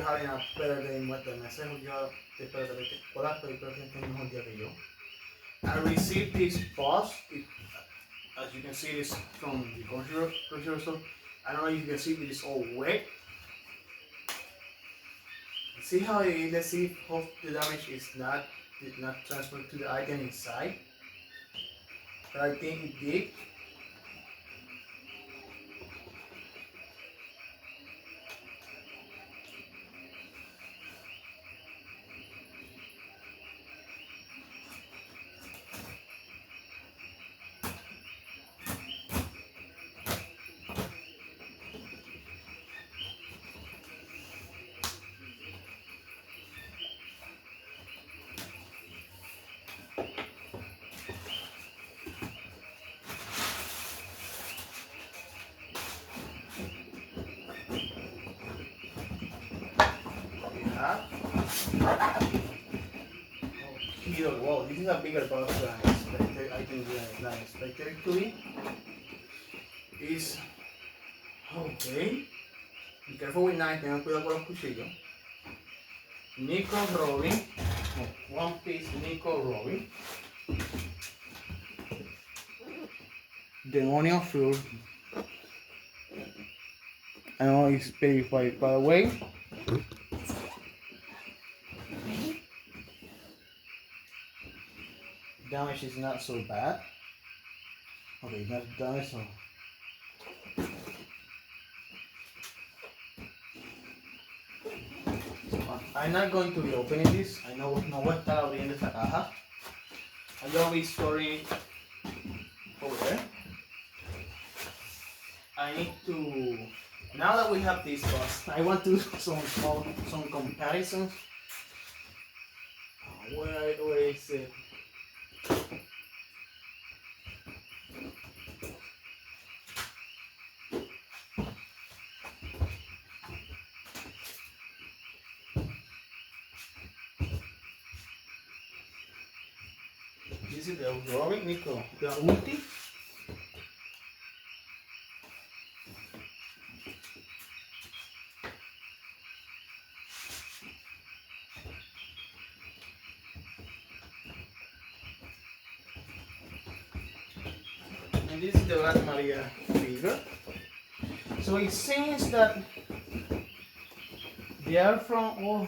having a better day en muerte. Me deseo yo te espero que te hola, pero espero que tengas un mejor día que yo. I received this post. As you can see, this from the Crunchyroll store. I don't know if you can see, it is all wet. See how let's see how the damage did not transfer to the item inside. But I think it did. Wow, this is a bigger box than I expected. I think than I expected it to be. Is okay. Be careful with knife, tengan cuidado con los cuchillos. Nico Robin, One Piece Nico Robin. Demonio Fleur. I know it's very by the way. Damage is not so bad. Okay, not damage so. I'm not going to be opening this. I know no voy a estar abriendo esta caja. I'm going to be storing it over there. I need to, now that we have this box, I want to do some comparisons. Where is it? This is the Robin Nico, the ulti. And this is the Black Maria figure. So it seems that they are from all.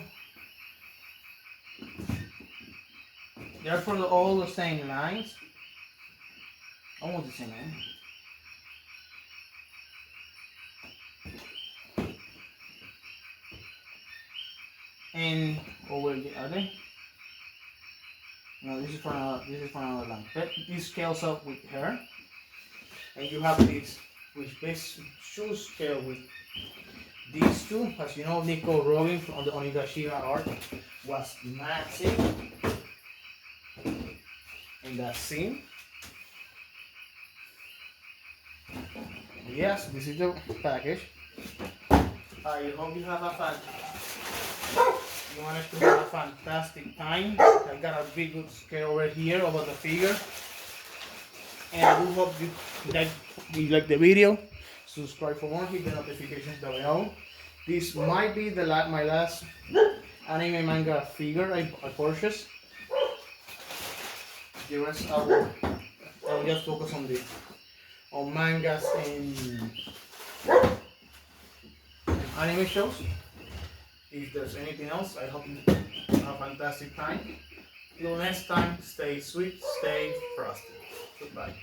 They are for all the same lines. Almost the same line. And over here, are they? No, this is for another line. But this scales up with her. And you have this, which base should scale with these two. As you know, Nico Robin from the Onigashira art was massive in that scene. Yes, this is the package. I hope you have you managed to have a fantastic time. I got a big good scale right here about the figure. And I do hope you like the video. Subscribe for more, hit the notifications down below. This might be my last anime manga figure I purchased. The rest I will just focus on mangas and anime shows. If there's anything else, I hope you have a fantastic time. Till next time, stay sweet, stay frosty. Goodbye.